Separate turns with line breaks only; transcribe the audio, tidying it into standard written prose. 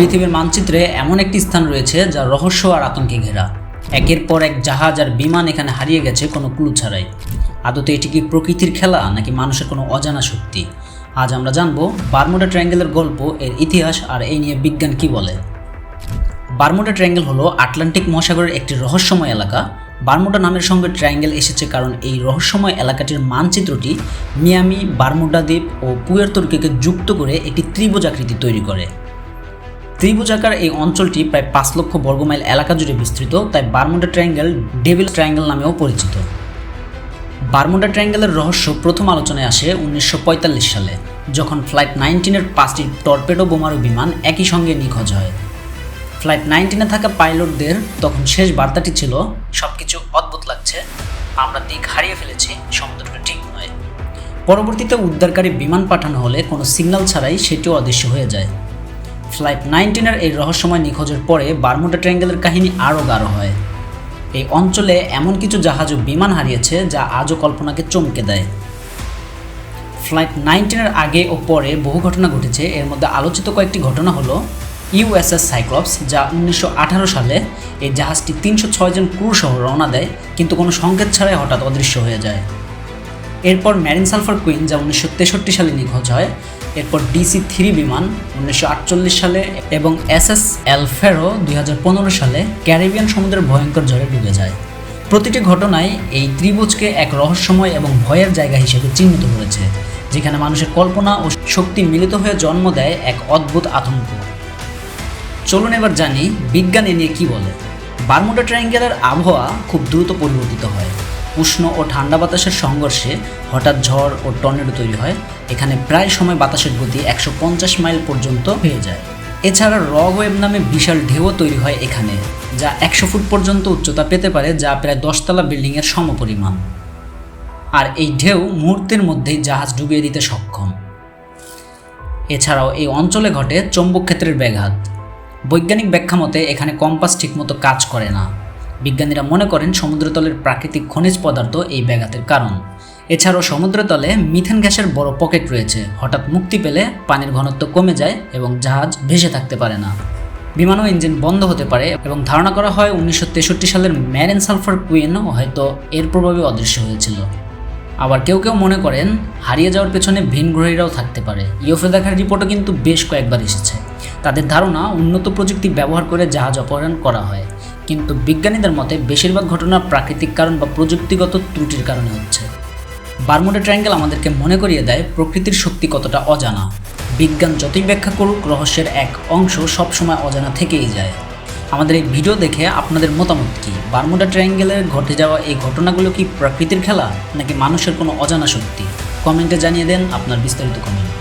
পৃথিবীর মানচিত্রে এমন একটি স্থান রয়েছে যা রহস্য আর আতঙ্কে ঘেরা। একের পর এক জাহাজ আর বিমান এখানে হারিয়ে গেছে কোনো ক্লু ছাড়াই। আদতে এটি কি প্রকৃতির খেলা নাকি মানুষের কোনো অজানা শক্তি? আজ আমরা জানবো বারমুডা ট্রায়াঙ্গেলের গল্প, এর ইতিহাস আর এই নিয়ে বিজ্ঞান কি বলে। বারমুডা ট্রায়াঙ্গেল হলো আটলান্টিক মহাসাগরের একটি রহস্যময় এলাকা। বারমুডা নামের সঙ্গে ট্রায়াঙ্গেল এসেছে কারণ এই রহস্যময় এলাকাটির মানচিত্রটি মিয়ামি, বারমুডা দ্বীপ ও পুয়ের্তো রিকোকে যুক্ত করে একটি ত্রিভুজাকৃতি তৈরি করে। ত্রিভুজাকার এই অঞ্চলটি প্রায় 5 লক্ষ বর্গমাইল এলাকা জুড়ে বিস্তৃত, তাই বারমুডা ট্রায়াঙ্গেল ডেভিল ট্রায়াঙ্গেল নামেও পরিচিত। বারমুডা ট্রায়াঙ্গেলের রহস্য প্রথম আলোচনায় আসে 1945 সালে, যখন ফ্লাইট 19-এর 5টি টর্পেডো বোমারু বিমান একই সঙ্গে নিখোঁজ হয়। ফ্লাইট 19-এ থাকা পাইলটদের তখন শেষ বার্তাটি ছিল, সবকিছু অদ্ভুত লাগছে, আমরা দিক হারিয়ে ফেলেছি, সমুদ্রটা ঠিক নয়। পরবর্তীতে উদ্ধারকারী বিমান পাঠানো হলে কোনো সিগন্যাল ছাড়াই সেটিও অদৃশ্য হয়ে যায়। ফ্লাইট 19-এর এই রহস্যময় নিখোঁজের পরে বারমুডা ট্রায়াঙ্গেলের কাহিনী আরও গাঢ় হয়। এই অঞ্চলে এমন কিছু জাহাজ ও বিমান হারিয়েছে যা আজও কল্পনাকে চমকে দেয়। ফ্লাইট 19-এর আগে ও পরে বহু ঘটনা ঘটেছে। এর মধ্যে আলোচিত কয়েকটি ঘটনা হলো ইউএসএস সাইক্লপস, যা 1918 সালে এই জাহাজটি 306 জন ক্রু সহ রওনা দেয়, কিন্তু কোনো সংকেত ছাড়াই হঠাৎ অদৃশ্য হয়ে যায়। এরপর ম্যারিন সালফার কুইন, যা 1963 সালে নিখোঁজ হয়। এরপর DC-3 বিমান 1948 সালে এবং SS এল ফেরো 2015 সালে ক্যারিবিয়ান সমুদ্রের ভয়ঙ্কর ঝড়ে ডুবে যায়। প্রতিটি ঘটনায় এই ত্রিভুজকে এক রহস্যময় এবং ভয়ের জায়গা হিসেবে চিহ্নিত করেছে, যেখানে মানুষের কল্পনা ও শক্তি মিলিত হয়ে জন্ম দেয় এক অদ্ভুত আতঙ্ক। চলুন এবার জানি বিজ্ঞান এ নিয়ে কী বলে। বারমুডা ট্রায়াঙ্গেলের আবহাওয়া খুব দ্রুত পরিবর্তিত হয়। উষ্ণ ও ঠান্ডা বাতাসের সংঘর্ষে হঠাৎ ঝড় ও টর্নেডো তৈরি হয়। এখানে প্রায় সময় বাতাসের গতি 150 মাইল পর্যন্ত হয়ে যায়। এছাড়া রক ওয়েভ নামে বিশাল ঢেউও তৈরি হয় এখানে, যা 100 ফুট পর্যন্ত উচ্চতা পেতে পারে, যা প্রায় 10 তলা বিল্ডিংয়ের সমপরিমাণ। আর এই ঢেউ মুহূর্তের মধ্যেই জাহাজ ডুবিয়ে দিতে সক্ষম। এছাড়াও এই অঞ্চলে ঘটে চৌম্বক ক্ষেত্রের ব্যাঘাত। বৈজ্ঞানিক ব্যাখ্যা মতে এখানে কম্পাস ঠিকমতো কাজ করে না। বিজ্ঞানীরা মনে করেন সমুদ্রতলের প্রাকৃতিক খনিজ পদার্থ এই ব্যাঘাতের কারণ। এছাড়াও সমুদ্রতলে মিথেন গ্যাসের বড় পকেট রয়েছে। হঠাৎ মুক্তি পেলে পানির ঘনত্ব কমে যায় এবং জাহাজ ভেসে থাকতে পারে না। বিমান ও ইঞ্জিন বন্ধ হতে পারে এবং ধারণা করা হয় 1963 সালের ম্যারিন সালফার কুইন হয়তো এর প্রভাবে অদৃশ্য হয়েছিল। আবার কেউ কেউ মনে করেন হারিয়ে যাওয়ার পেছনে ভিনগ্রহীরাও থাকতে পারে। ইউএফও দেখার রিপোর্টও কিন্তু বেশ কয়েকবার এসেছে। তাদের ধারণা উন্নত প্রযুক্তি ব্যবহার করে জাহাজ অপহরণ করা হয়, কিন্তু বিজ্ঞানীদের মতে বেশিরভাগ ঘটনা প্রাকৃতিক কারণ বা প্রযুক্তিগত ত্রুটির কারণে হচ্ছে। বারমুডা ট্রায়াঙ্গেল আমাদেরকে মনে করিয়ে দেয় প্রকৃতির শক্তি কতটা অজানা। বিজ্ঞান যতই ব্যাখ্যা করুক, রহস্যের এক অংশ সবসময় অজানা থেকেই যায়। আমাদের এই ভিডিও দেখে আপনাদের মতামত কি? বারমুডা ট্রায়াঙ্গেলের ঘটে যাওয়া এই ঘটনাগুলো কি প্রকৃতির খেলা নাকি মানুষের কোনো অজানা শক্তি? কমেন্টে জানিয়ে দেন আপনার বিস্তারিত কমেন্ট।